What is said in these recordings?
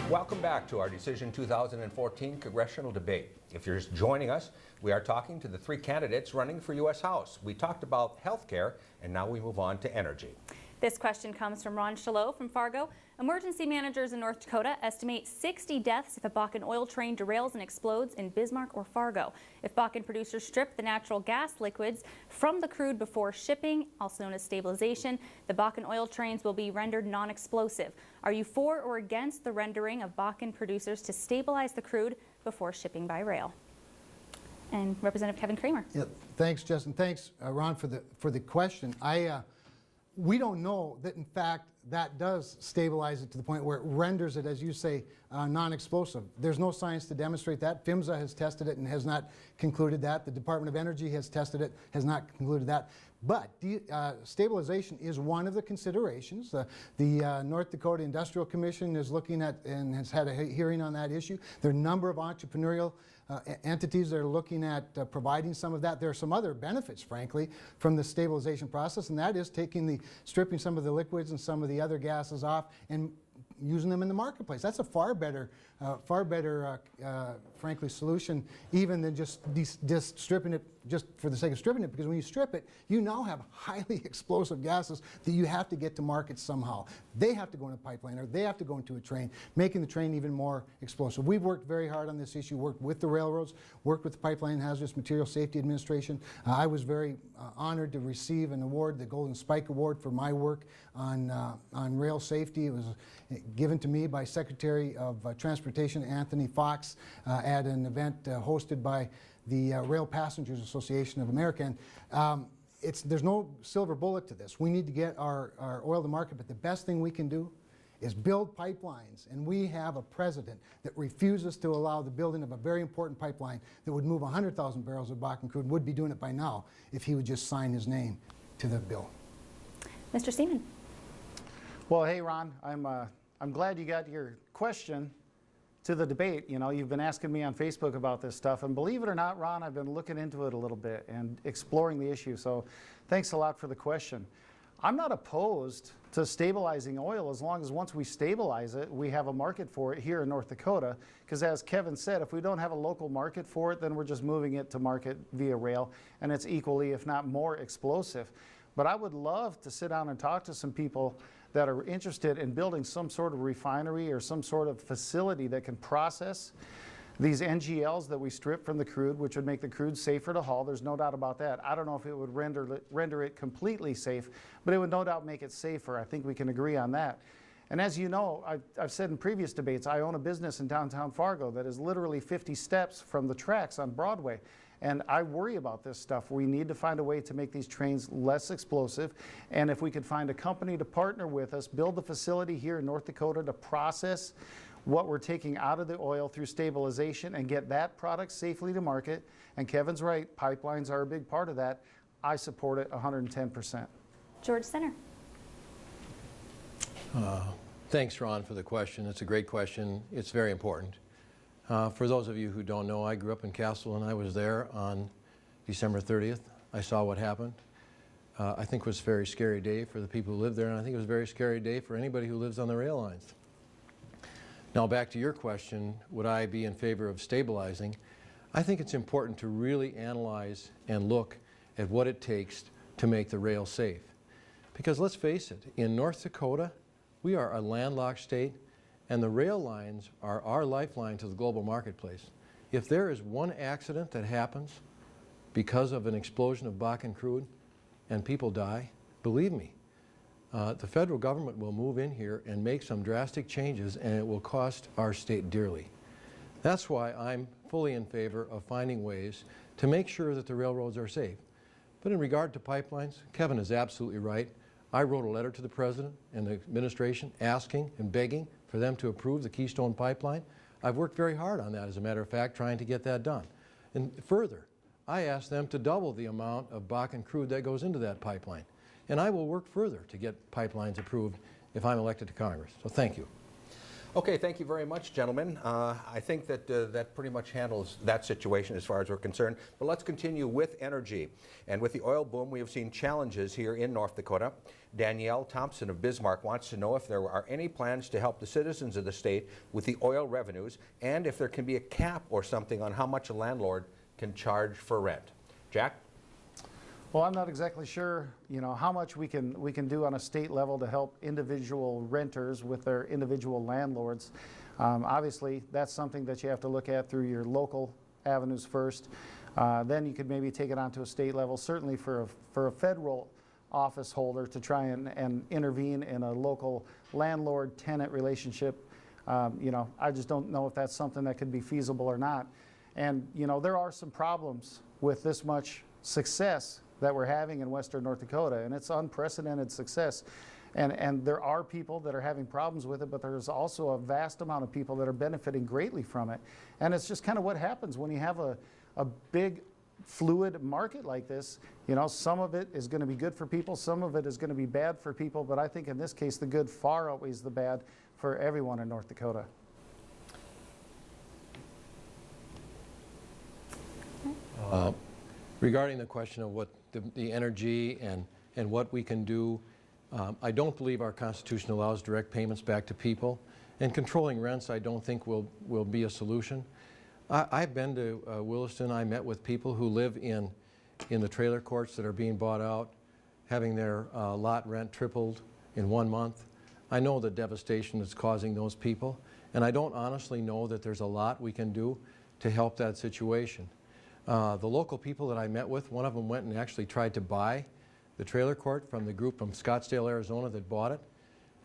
Welcome back to our Decision 2014 congressional debate. If you're just joining us, we are talking to the three candidates running for U.S. House. We talked about health care, and now we move on to energy. This question comes from Ron Chalot from Fargo. Emergency managers in North Dakota estimate 60 deaths if a Bakken oil train derails and explodes in Bismarck or Fargo. If Bakken producers strip the natural gas liquids from the crude before shipping, also known as stabilization, the Bakken oil trains will be rendered non-explosive. Are you for or against the rendering of Bakken producers to stabilize the crude before shipping by rail? And Representative Kevin Cramer. Yeah, thanks, Justin. Thanks, Ron, for the question. We don't know that, in fact, that does stabilize it to the point where it renders it, as you say, non-explosive. There's no science to demonstrate that. PHMSA has tested it and has not concluded that. The Department of Energy has tested it, has not concluded that. But stabilization is one of the considerations. The North Dakota Industrial Commission is looking at and has had a hearing on that issue. There are a number of entrepreneurial entities that are looking at providing some of that. There are some other benefits, frankly, from the stabilization process, and that is stripping some of the liquids and some of the other gases off and using them in the marketplace. That's a far better, frankly, solution even than just stripping it just for the sake of stripping it, because when you strip it, you now have highly explosive gases that you have to get to market somehow. They have to go in a pipeline or they have to go into a train, making the train even more explosive. We've worked very hard on this issue, worked with the railroads, worked with the Pipeline and Hazardous Materials Safety Administration. I was very honored to receive an award, the Golden Spike Award, for my work on rail safety. It was given to me by Secretary of Transportation Anthony Fox at an event hosted by the Rail Passengers Association of America. And there's no silver bullet to this. We need to get our oil to market, but the best thing we can do is build pipelines. And we have a president that refuses to allow the building of a very important pipeline that would move 100,000 barrels of Bakken crude, would be doing it by now if he would just sign his name to the bill. Mr. Seaman. Well, hey, Ron, I'm glad you got your question to the debate. You know, you've been asking me on Facebook about this stuff, and believe it or not, Ron, I've been looking into it a little bit and exploring the issue, so thanks a lot for the question. I'm not opposed to stabilizing oil as long as once we stabilize it, we have a market for it here in North Dakota, because as Kevin said, if we don't have a local market for it, then we're just moving it to market via rail, and it's equally, if not more, explosive. But I would love to sit down and talk to some people that are interested in building some sort of refinery or some sort of facility that can process these NGLs that we strip from the crude, which would make the crude safer to haul. There's no doubt about that. I don't know if it would render it completely safe, but it would no doubt make it safer. I think we can agree on that. And as you know, I've said in previous debates, I own a business in downtown Fargo that is literally 50 steps from the tracks on Broadway. And I worry about this stuff. We need to find a way to make these trains less explosive. And if we could find a company to partner with us, build a facility here in North Dakota to process what we're taking out of the oil through stabilization and get that product safely to market. And Kevin's right, pipelines are a big part of that. I support it 110%. George Center. Thanks, Ron, for the question. It's a great question. It's very important. For those of you who don't know, I grew up in Castle, and I was there on December 30th. I saw what happened. I think it was a very scary day for the people who lived there, and I think it was a very scary day for anybody who lives on the rail lines. Now back to your question, would I be in favor of stabilizing? I think it's important to really analyze and look at what it takes to make the rail safe. Because let's face it, in North Dakota, we are a landlocked state, and the rail lines are our lifeline to the global marketplace. If there is one accident that happens because of an explosion of Bakken crude and people die, believe me, the federal government will move in here and make some drastic changes, and it will cost our state dearly. That's why I'm fully in favor of finding ways to make sure that the railroads are safe. But in regard to pipelines, Kevin is absolutely right. I wrote a letter to the President and the administration asking and begging for them to approve the Keystone Pipeline. I've worked very hard on that, as a matter of fact, trying to get that done. And further, I asked them to double the amount of Bakken crude that goes into that pipeline. And I will work further to get pipelines approved if I'm elected to Congress. So thank you. Okay, thank you very much, gentlemen. I think that that pretty much handles that situation as far as we're concerned. But let's continue with energy. And with the oil boom, we have seen challenges here in North Dakota. Danielle Thompson of Bismarck wants to know if there are any plans to help the citizens of the state with the oil revenues, and if there can be a cap or something on how much a landlord can charge for rent. Jack? Well, I'm not exactly sure, how much we can do on a state level to help individual renters with their individual landlords. Obviously, that's something that you have to look at through your local avenues first. Then you could maybe take it onto a state level. Certainly for a federal office holder to try and intervene in a local landlord-tenant relationship, I just don't know if that's something that could be feasible or not. And there are some problems with this much success that we're having in Western North Dakota, and it's unprecedented success. And there are people that are having problems with it, but there's also a vast amount of people that are benefiting greatly from it. And it's just kind of what happens when you have a big fluid market like this. Some of it is going to be good for people, some of it is going to be bad for people, but I think in this case the good far outweighs the bad for everyone in North Dakota. Regarding the question of what the energy and what we can do, I don't believe our Constitution allows direct payments back to people. And controlling rents, I don't think will be a solution. I've been to Williston. I met with people who live in the trailer courts that are being bought out, having their lot rent tripled in 1 month. I know the devastation it's causing those people, and I don't honestly know that there's a lot we can do to help that situation. The local people that I met with, one of them went and actually tried to buy the trailer court from the group from Scottsdale, Arizona that bought it,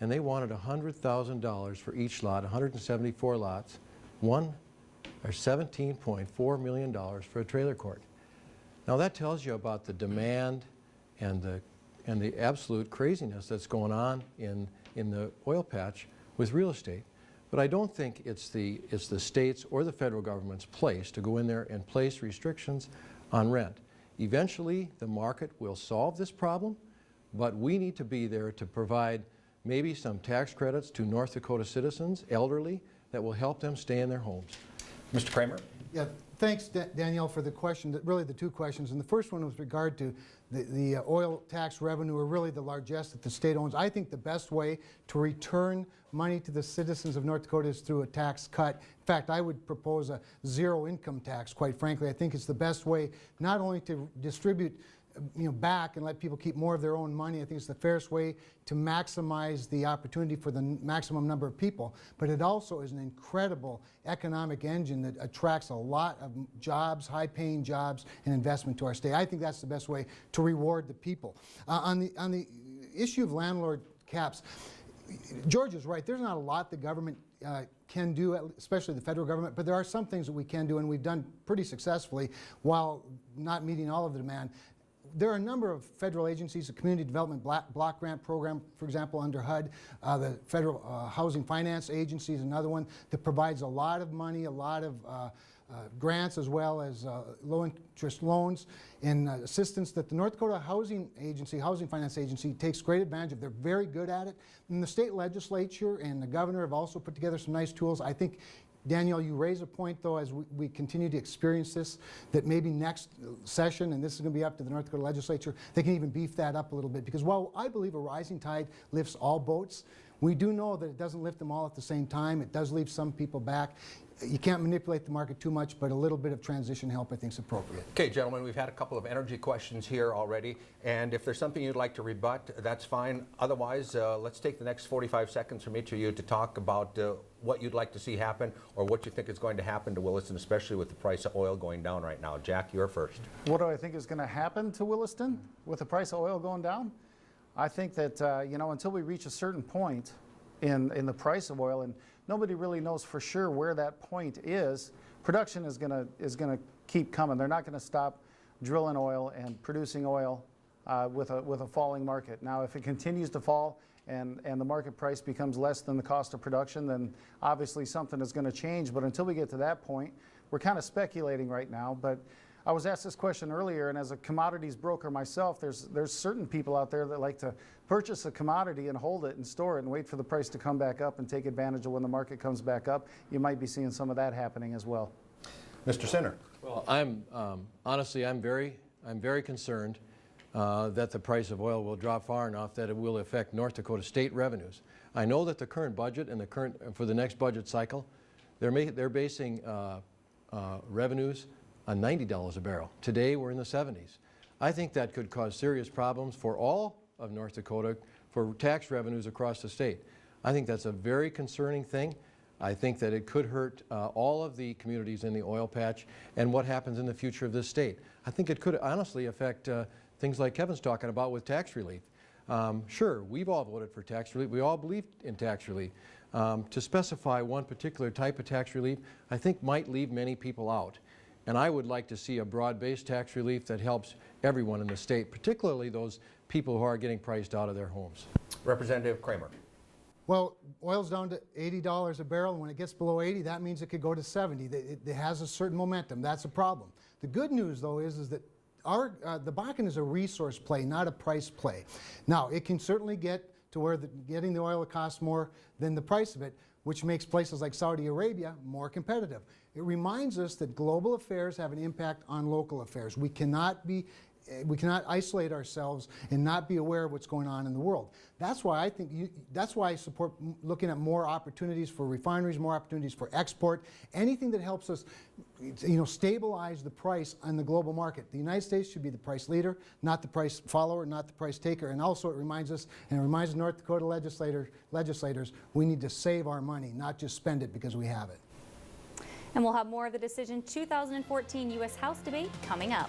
and they wanted $100,000 for each lot, 174 lots, $17.4 million for a trailer court. Now that tells you about the demand and the absolute craziness that's going on in the oil patch with real estate. But I don't think it's the state's or the federal government's place to go in there and place restrictions on rent. Eventually, the market will solve this problem, but we need to be there to provide maybe some tax credits to North Dakota citizens, elderly, that will help them stay in their homes. Mr. Kramer? Yeah, thanks, Danielle, for the question, really the two questions. And the first one with regard to the oil tax revenue, or really the largesse that the state owns. I think the best way to return money to the citizens of North Dakota is through a tax cut. In fact, I would propose a zero income tax, quite frankly. I think it's the best way not only to distribute back and let people keep more of their own money. I think it's the fairest way to maximize the opportunity for the maximum number of people. But it also is an incredible economic engine that attracts a lot of jobs, high-paying jobs, and investment to our state. I think that's the best way to reward the people. On the issue of landlord caps, George is right. There's not a lot the government can do, especially the federal government, but there are some things that we can do, and we've done pretty successfully while not meeting all of the demand. There are a number of federal agencies, the Community Development Block Grant Program, for example, under HUD, the Federal Housing Finance Agency is another one that provides a lot of money, a lot of grants, as well as low-interest loans and assistance that the North Dakota Housing Finance Agency takes great advantage of. They're very good at it. And the state legislature and the governor have also put together some nice tools. I think, Danielle, you raise a point, though, as we continue to experience this, that maybe next session, and this is going to be up to the North Dakota legislature, they can even beef that up a little bit. Because while I believe a rising tide lifts all boats, we do know that it doesn't lift them all at the same time. It does leave some people back. You can't manipulate the market too much, but a little bit of transition help, I think, is appropriate. Okay, gentlemen, we've had a couple of energy questions here already, and if there's something you'd like to rebut, that's fine. Otherwise, let's take the next 45 seconds from each of you to talk about what you'd like to see happen or what you think is going to happen to Williston, especially with the price of oil going down right now. Jack, you're first. What do I think is going to happen to Williston with the price of oil going down? I think that, until we reach a certain point in the price of oil, and nobody really knows for sure where that point is, production is going to keep coming. They're not going to stop drilling oil and producing oil with a falling market. Now, if it continues to fall and the market price becomes less than the cost of production, then obviously something is going to change. But until we get to that point, we're kind of speculating right now. But I was asked this question earlier, and as a commodities broker myself, there's certain people out there that like to purchase a commodity and hold it and store it and wait for the price to come back up and take advantage of when the market comes back up. You might be seeing some of that happening as well. Mr. Sinner. Well, honestly, I'm very concerned that the price of oil will drop far enough that it will affect North Dakota state revenues. I know that the current budget and for the next budget cycle, they're basing revenues on $90 a barrel. Today, we're in the 70s. I think that could cause serious problems for all of North Dakota for tax revenues across the state. I think that's a very concerning thing. I think that it could hurt all of the communities in the oil patch and what happens in the future of this state. I think it could honestly affect things like Kevin's talking about with tax relief. Sure, we've all voted for tax relief. We all believe in tax relief. To specify one particular type of tax relief, I think might leave many people out. And I would like to see a broad-based tax relief that helps everyone in the state, particularly those people who are getting priced out of their homes. Representative Kramer. Well, oil's down to $80 a barrel, and when it gets below 80, that means it could go to 70. It has a certain momentum. That's a problem. The good news, though, is that the Bakken is a resource play, not a price play. Now, it can certainly get to where getting the oil costs more than the price of it, which makes places like Saudi Arabia more competitive. It reminds us that global affairs have an impact on local affairs. We cannot isolate ourselves and not be aware of what's going on in the world. That's why I support looking at more opportunities for refineries, more opportunities for export, anything that helps us, stabilize the price on the global market. The United States should be the price leader, not the price follower, not the price taker. And also it reminds us, and it reminds the North Dakota legislators, we need to save our money, not just spend it because we have it. And we'll have more of the Decision 2014 U.S. House debate coming up.